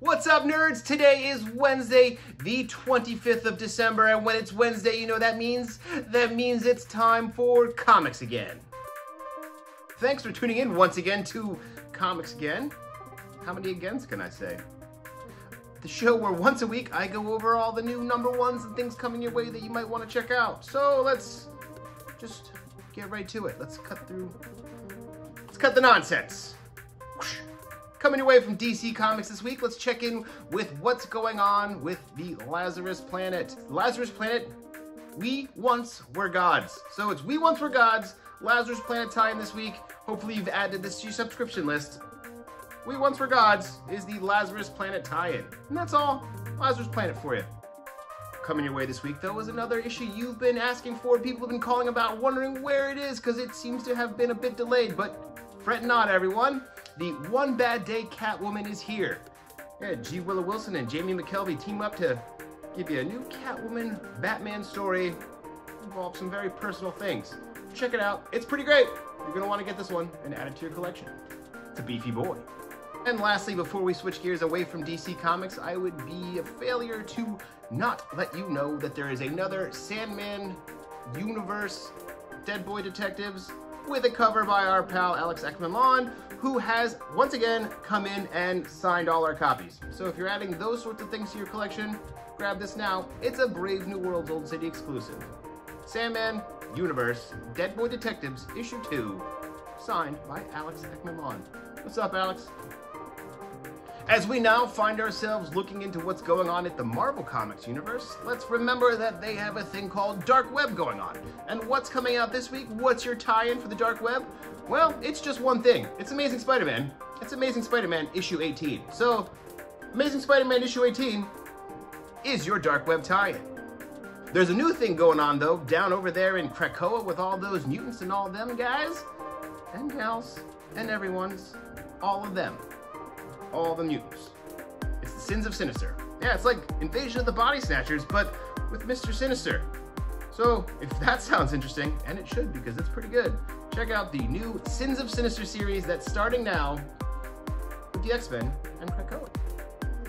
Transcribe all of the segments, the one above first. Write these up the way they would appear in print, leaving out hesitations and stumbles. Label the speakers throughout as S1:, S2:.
S1: What's up, nerds? Today is Wednesday, the 25th of December, and when it's Wednesday, you know what that means? That means it's time for Comics Again. Thanks for tuning in once again to Comics Again. How many agains can I say? The show where once a week I go over all the new number ones and things coming your way that you might want to check out. So let's just get right to it. Let's cut the nonsense. Coming your way from DC Comics this week, let's check in with what's going on with the Lazarus Planet. Lazarus Planet, We Once Were Gods. So it's We Once Were Gods, Lazarus Planet tie-in this week. Hopefully you've added this to your subscription list. We Once Were Gods is the Lazarus Planet tie-in. And that's all. Lazarus Planet for you. Coming your way this week, though, is another issue you've been asking for. People have been calling about, wondering where it is, because it seems to have been a bit delayed. But fret not, everyone. The One Bad Day Catwoman is here. Yeah, G. Willow Wilson and Jamie McKelvey team up to give you a new Catwoman Batman story. Involves some very personal things. Check it out. It's pretty great. You're going to want to get this one and add it to your collection. It's a beefy boy. And lastly, before we switch gears away from DC Comics, I would be a failure to not let you know that there is another Sandman Universe Dead Boy Detectives with a cover by our pal Alex Ekman, who has once again come in and signed all our copies. So if you're adding those sorts of things to your collection, grab this now. It's a Brave New World's Old City exclusive. Sandman Universe Dead Boy Detectives Issue 2, signed by Alex Ekman. What's up, Alex? As we now find ourselves looking into what's going on at the Marvel Comics universe, let's remember that they have a thing called Dark Web going on. And what's coming out this week? What's your tie-in for the Dark Web? Well, it's just one thing. It's Amazing Spider-Man. It's Amazing Spider-Man issue 18. So, Amazing Spider-Man issue 18 is your Dark Web tie-in. There's a new thing going on, though, down over there in Krakoa with all those mutants and all them guys and gals and everyone's, all of them. All the mutants. It's the Sins of Sinister. Yeah, it's like Invasion of the Body Snatchers, but with Mr. Sinister. So, if that sounds interesting, and it should because it's pretty good, check out the new Sins of Sinister series that's starting now with the X-Men and Krakoa.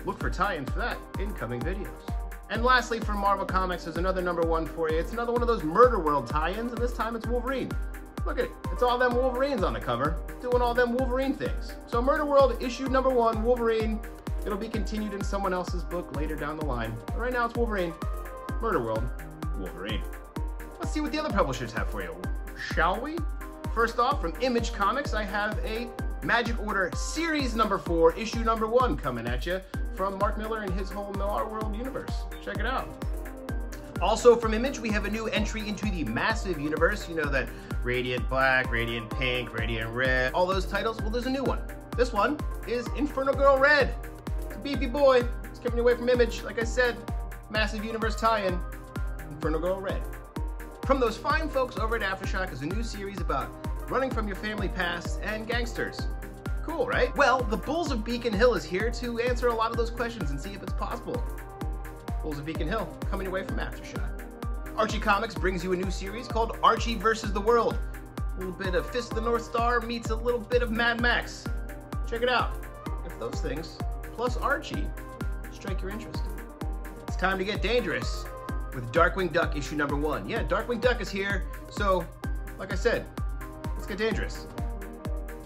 S1: Look for tie-ins for that in coming videos. And lastly, from Marvel Comics, there's another number one for you. It's another one of those Murder World tie-ins, and this time it's Wolverine. Look at it. It's all them Wolverines on the cover, doing all them Wolverine things. So Murder World, issue number 1, Wolverine. It'll be continued in someone else's book later down the line. But right now it's Wolverine. Murder World, Wolverine. Let's see what the other publishers have for you, shall we? First off, from Image Comics, I have a Magic Order Series number 4, issue number 1 coming at you from Mark Millar and his whole Millar World universe. Check it out. Also from Image, we have a new entry into the Massive universe. You know that Radiant Black, Radiant Pink, Radiant Red, all those titles. Well, there's a new one. This one is Inferno Girl Red. It's a beefy boy. It's coming away from Image. Like I said, Massive universe tie-in, Inferno Girl Red. From those fine folks over at Aftershock is a new series about running from your family past and gangsters. Cool, right? Well, the Bulls of Beacon Hill is here to answer a lot of those questions and see if it's possible. Bulls of Beacon Hill, coming away from Aftershock. Archie Comics brings you a new series called Archie versus the World. A little bit of Fist of the North Star meets a little bit of Mad Max. Check it out. If those things, plus Archie, strike your interest. It's time to get dangerous with Darkwing Duck issue number 1. Yeah, Darkwing Duck is here, so, like I said, let's get dangerous.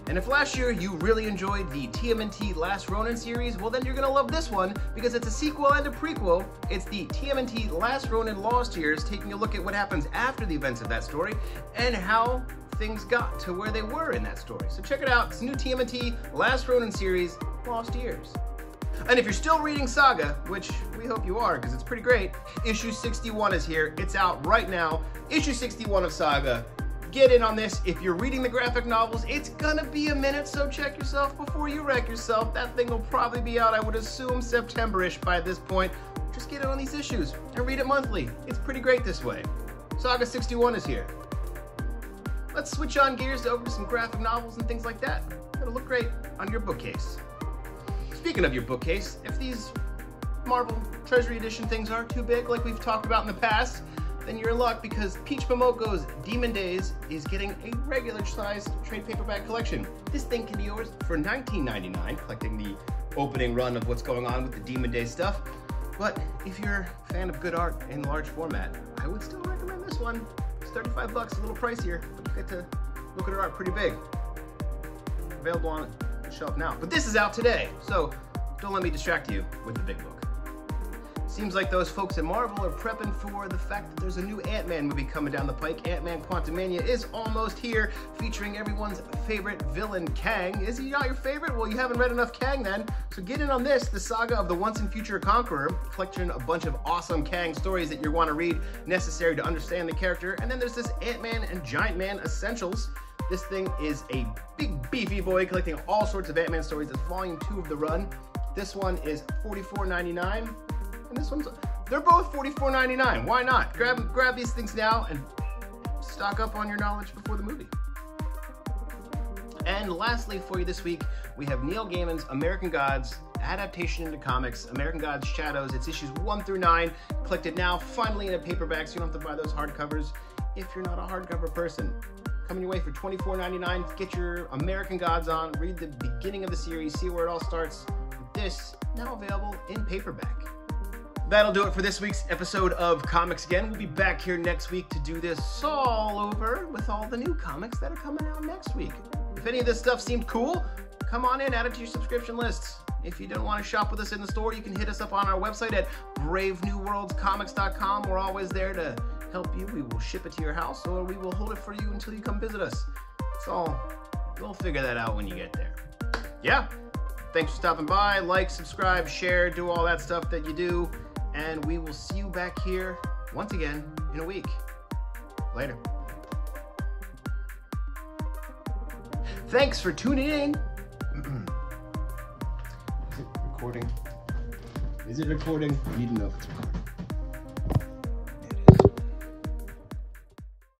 S1: And if last year you really enjoyed the TMNT Last Ronin series, well then you're gonna love this one because it's a sequel and a prequel. It's the TMNT Last Ronin Lost Years, taking a look at what happens after the events of that story and how things got to where they were in that story. So check it out, it's a new TMNT Last Ronin series, Lost Years. And if you're still reading Saga, which we hope you are because it's pretty great, issue 61 is here. It's out right now. Issue 61 of Saga. Get in on this. If you're reading the graphic novels, it's gonna be a minute, so check yourself before you wreck yourself. That thing will probably be out, I would assume, September-ish by this point. Just get in on these issues and read it monthly. It's pretty great this way. Saga 61 is here. Let's switch on gears over to some graphic novels and things like that. It'll look great on your bookcase. Speaking of your bookcase, if these Marvel Treasury Edition things aren't too big like we've talked about in the past, then you're in luck because Peach Momoko's Demon Days is getting a regular sized trade paperback collection. This thing can be yours for $19.99, collecting the opening run of what's going on with the Demon Day stuff. But if you're a fan of good art in large format, I would still recommend this one. It's 35 bucks, a little pricier, but you get to look at her art pretty big. Available on the shelf now. But this is out today, so don't let me distract you with the big book. Seems like those folks at Marvel are prepping for the fact that there's a new Ant-Man movie coming down the pike. Ant-Man Quantumania is almost here, featuring everyone's favorite villain, Kang. Is he not your favorite? Well, you haven't read enough Kang then. So get in on this, the saga of the once and future conqueror, collecting a bunch of awesome Kang stories that you want to read, necessary to understand the character. And then there's this Ant-Man and Giant Man Essentials. This thing is a big beefy boy collecting all sorts of Ant-Man stories. It's volume 2 of the run. This one is $44.99. And this one's, they're both $44.99. Why not? Grab these things now and stock up on your knowledge before the movie. And lastly for you this week, we have Neil Gaiman's American Gods adaptation into comics, American Gods Shadows. It's issues 1 through 9. Collect it now, finally in a paperback, so you don't have to buy those hardcovers if you're not a hardcover person. Coming your way for $24.99. Get your American Gods on, read the beginning of the series, see where it all starts. This now available in paperback. That'll do it for this week's episode of Comics Again. We'll be back here next week to do this all over with all the new comics that are coming out next week. If any of this stuff seemed cool, come on in, add it to your subscription lists. If you don't want to shop with us in the store, you can hit us up on our website at bravenewworldscomics.com. We're always there to help you. We will ship it to your house, or we will hold it for you until you come visit us. It's all, we'll figure that out when you get there. Yeah, thanks for stopping by. Like, subscribe, share, do all that stuff that you do. And we will see you back here once again in a week. Later. Thanks for tuning in. Is it recording? Is it recording? I need to know if it's recording.